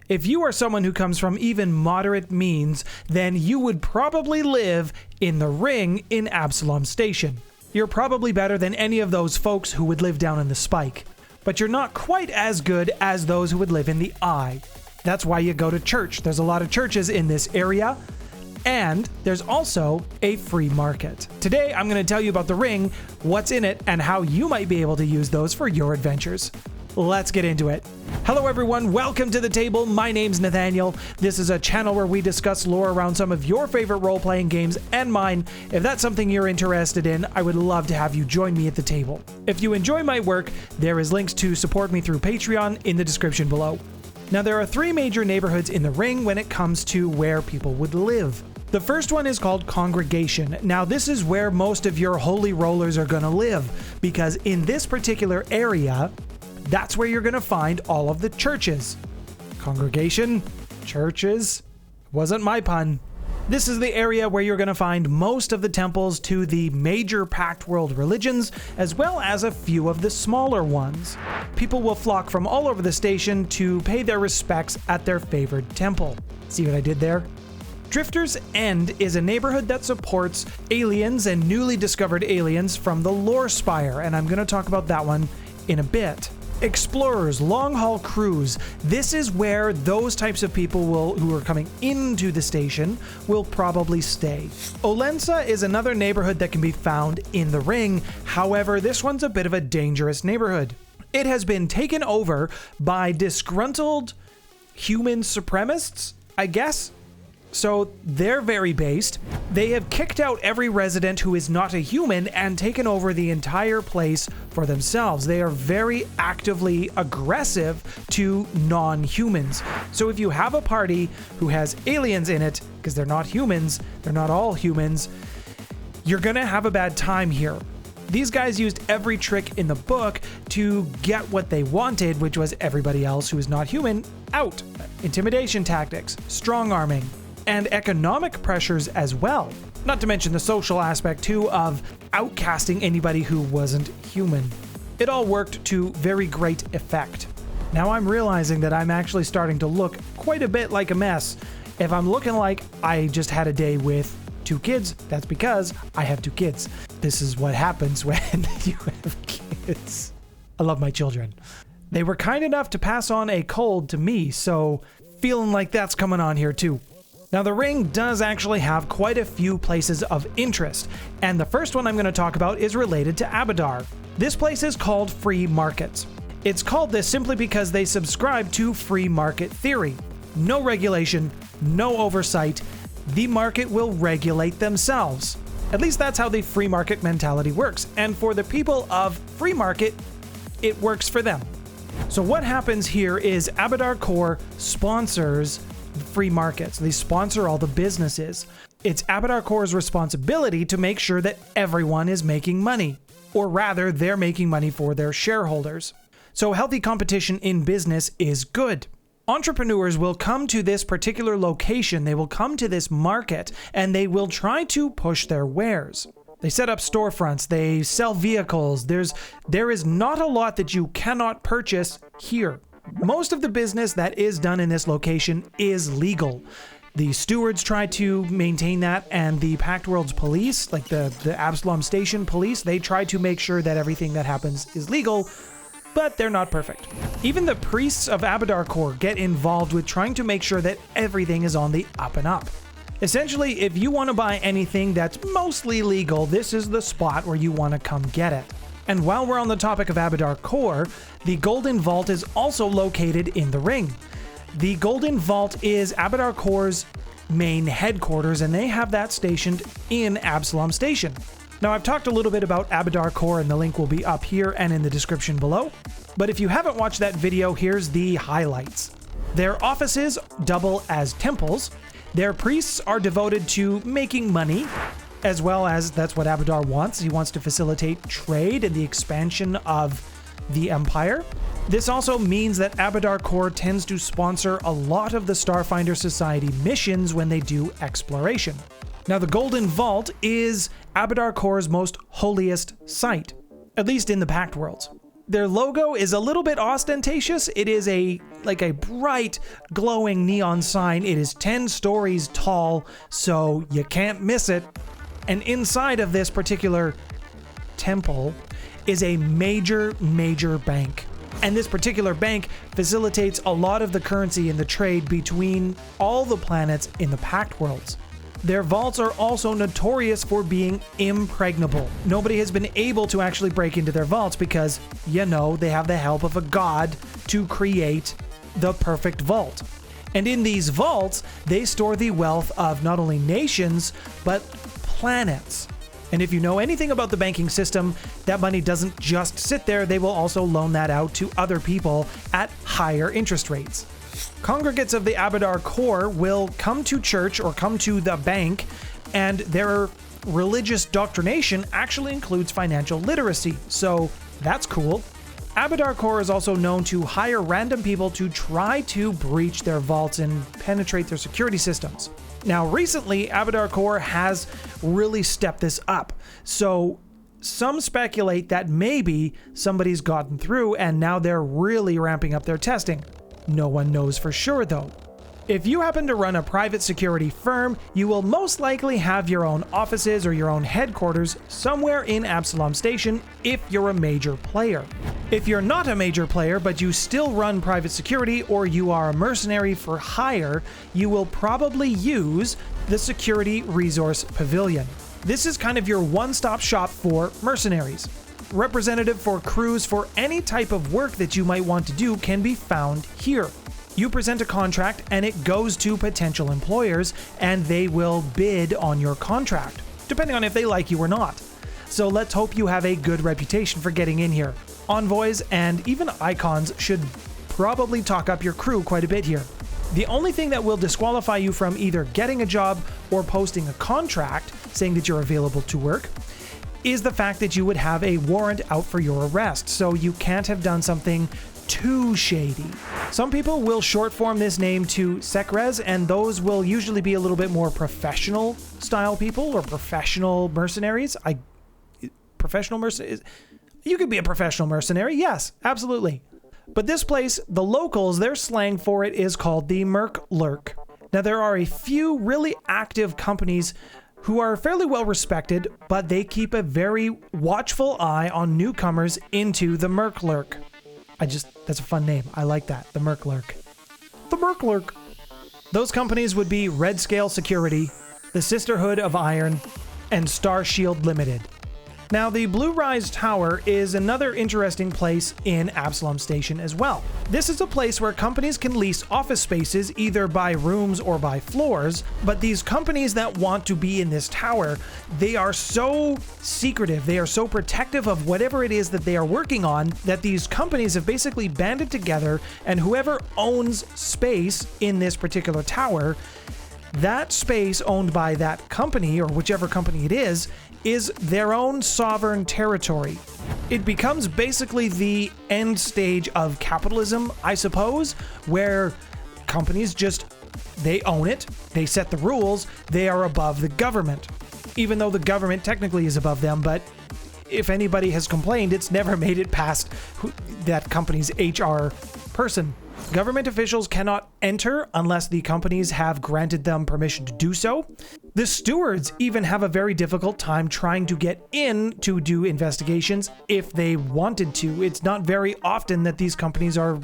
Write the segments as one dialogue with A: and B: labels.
A: If you are someone who comes from even moderate means, then you would probably live in the Ring in Absalom Station. You're probably better than any of those folks who would live down in the Spike. But you're not quite as good as those who would live in the Eye. That's why you go to church. There's a lot of churches in this area. And there's also a free market. Today, I'm going to tell you about the Ring, what's in it, and how you might be able to use those for your adventures. Let's get into it. Hello everyone, welcome to the table. My name's Nathaniel. This is a channel where we discuss lore around some of your favorite role-playing games and mine. If that's something you're interested in, I would love to have you join me at the table. If you enjoy my work, there is links to support me through Patreon in the description below. Now there are three major neighborhoods in the Ring when it comes to where people would live. The first one is called Congregation. Now this is where most of your holy rollers are gonna live, because in this particular area, that's where you're going to find all of the churches. Congregation, churches, wasn't my pun. This is the area where you're going to find most of the temples to the major Pact World religions, as well as a few of the smaller ones. People will flock from all over the station to pay their respects at their favored temple. See what I did there? Drifter's End is a neighborhood that supports aliens and newly discovered aliens from the Lorespire, and I'm going to talk about that one in a bit. Explorers, long-haul crews, this is where those types of people who are coming into the station will probably stay. Olensa is another neighborhood that can be found in the Ring, however, this one's a bit of a dangerous neighborhood. It has been taken over by disgruntled human supremacists, I guess? So they're very based. They have kicked out every resident who is not a human and taken over the entire place for themselves. They are very actively aggressive to non-humans. So if you have a party who has aliens in it, because they're not humans, they're not all humans, you're gonna have a bad time here. These guys used every trick in the book to get what they wanted, which was everybody else who is not human out. Intimidation tactics, strong arming, and economic pressures as well. Not to mention the social aspect too of outcasting anybody who wasn't human. It all worked to very great effect. Now I'm realizing that I'm actually starting to look quite a bit like a mess. If I'm looking like I just had a day with 2 kids, that's because I have 2 kids. This is what happens when you have kids. I love my children. They were kind enough to pass on a cold to me, so feeling like that's coming on here too. Now the Ring does actually have quite a few places of interest, and the first one I'm going to talk about is related to Abadar. This place is called Freemarket. It's called this simply because they subscribe to free market theory. No regulation, no oversight, the market will regulate themselves. At least that's how the free market mentality works, and for the people of Freemarket, it works for them. So what happens here is Abadarcorp sponsors free markets. They sponsor all the businesses. It's Abadarcorp's responsibility to make sure that everyone is making money, or rather, they're making money for their shareholders. So healthy competition in business is good. Entrepreneurs will come to this particular location, they will come to this market, and they will try to push their wares. They set up storefronts, they sell vehicles, there is not a lot that you cannot purchase here. Most of the business that is done in this location is legal. The stewards try to maintain that, and the Pact World's police, like the Absalom Station police, they try to make sure that everything that happens is legal, but they're not perfect. Even the priests of Abadarcorp get involved with trying to make sure that everything is on the up and up. Essentially, if you want to buy anything that's mostly legal, this is the spot where you want to come get it. And while we're on the topic of Abadarcorp, the Golden Vault is also located in the Ring. The Golden Vault is Abadarcorp's main headquarters, and they have that stationed in Absalom Station. Now, I've talked a little bit about Abadarcorp, and the link will be up here and in the description below. But if you haven't watched that video, here's the highlights. Their offices double as temples. Their priests are devoted to making money, as well as that's what Abadar wants. He wants to facilitate trade and the expansion of the Empire. This also means that Abadarcorp tends to sponsor a lot of the Starfinder Society missions when they do exploration. Now, the Golden Vault is Abadarcorp's most holiest site, at least in the Pact Worlds. Their logo is a little bit ostentatious. It is like a bright, glowing neon sign. It is 10 stories tall, so you can't miss it. And inside of this particular temple is a major bank. And this particular bank facilitates a lot of the currency and the trade between all the planets in the Pact worlds. Their vaults are also notorious for being impregnable. Nobody has been able to actually break into their vaults because, you know, they have the help of a god to create the perfect vault. And in these vaults, they store the wealth of not only nations, but planets. And if you know anything about the banking system, that money doesn't just sit there, they will also loan that out to other people at higher interest rates. Congregates of the Abadarcorp will come to church or come to the bank, and their religious doctrination actually includes financial literacy, so that's cool. Abadarcorp is also known to hire random people to try to breach their vaults and penetrate their security systems. Now, recently, Abadarcorp has really stepped this up, so some speculate that maybe somebody's gotten through and now they're really ramping up their testing. No one knows for sure, though. If you happen to run a private security firm, you will most likely have your own offices or your own headquarters somewhere in Absalom Station if you're a major player. If you're not a major player, but you still run private security or you are a mercenary for hire, you will probably use the Security Resource Pavilion. This is kind of your one-stop shop for mercenaries. Representative for crews for any type of work that you might want to do can be found here. You present a contract and it goes to potential employers and they will bid on your contract, depending on if they like you or not. So let's hope you have a good reputation for getting in here. Envoys and even icons should probably talk up your crew quite a bit here. The only thing that will disqualify you from either getting a job or posting a contract saying that you're available to work is the fact that you would have a warrant out for your arrest, so you can't have done something too shady. Some people will short form this name to Secrez, and those will usually be a little bit more professional style people or professional mercenaries. You could be a professional mercenary, yes, absolutely. But this place, the locals, their slang for it is called the Merc Lurk. Now, there are a few really active companies who are fairly well respected, but they keep a very watchful eye on newcomers into the Merc Lurk. That's a fun name. I like that. The Merc Lurk. The Merc Lurk. Those companies would be Red Scale Security, the Sisterhood of Iron, and Star Shield Limited. Now, the Bluerise Tower is another interesting place in Absalom Station as well. This is a place where companies can lease office spaces either by rooms or by floors, but these companies that want to be in this tower, they are so secretive, they are so protective of whatever it is that they are working on, that these companies have basically banded together, and whoever owns space in this particular tower, that space owned by that company, or whichever company it is their own sovereign territory. It becomes basically the end stage of capitalism, I suppose, where companies they own it, they set the rules, they are above the government. Even though the government technically is above them, but if anybody has complained, it's never made it past that company's HR person. Government officials cannot enter unless the companies have granted them permission to do so. The stewards even have a very difficult time trying to get in to do investigations if they wanted to. It's not very often that these companies are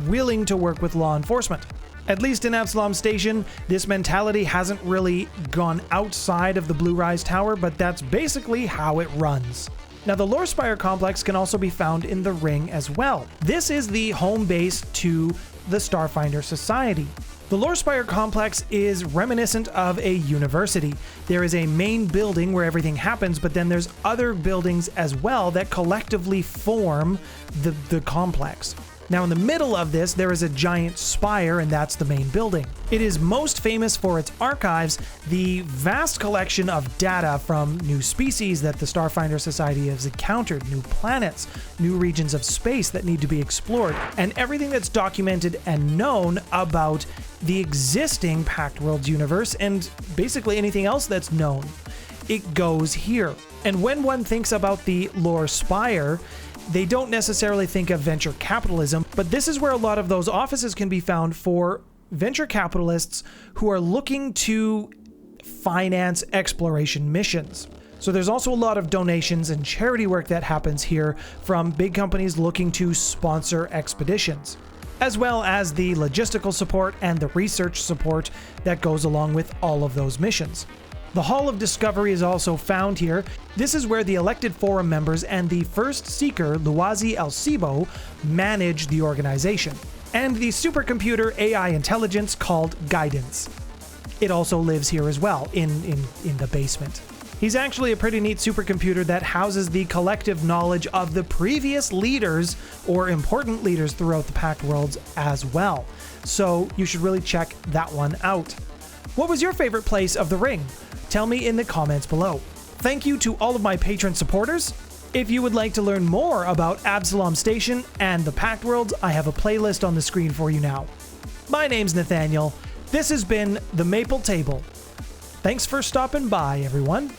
A: willing to work with law enforcement. At least in Absalom Station, this mentality hasn't really gone outside of the Bluerise Tower, but that's basically how it runs. Now, the Lorespire Complex can also be found in the Ring as well. This is the home base to the Starfinder Society. The Lorespire Complex is reminiscent of a university. There is a main building where everything happens, but then there's other buildings as well that collectively form the complex. Now, in the middle of this, there is a giant spire, and that's the main building. It is most famous for its archives, the vast collection of data from new species that the Starfinder Society has encountered, new planets, new regions of space that need to be explored, and everything that's documented and known about the existing Pact Worlds universe, and basically anything else that's known. It goes here. And when one thinks about the Lorespire, they don't necessarily think of venture capitalism, but this is where a lot of those offices can be found for venture capitalists who are looking to finance exploration missions. So there's also a lot of donations and charity work that happens here from big companies looking to sponsor expeditions, as well as the logistical support and the research support that goes along with all of those missions. The Hall of Discovery is also found here. This is where the elected forum members and the first seeker, Luazi El Sibo, manage the organization, and the supercomputer AI intelligence called Guidance. It also lives here as well, in the basement. He's actually a pretty neat supercomputer that houses the collective knowledge of the previous leaders or important leaders throughout the Pact worlds as well. So you should really check that one out. What was your favorite place of the Ring? Tell me in the comments below. Thank you to all of my patron supporters. If you would like to learn more about Absalom Station and the Pact worlds, I have a playlist on the screen for you now. My name's Nathaniel. This has been The Maple Table. Thanks for stopping by, everyone.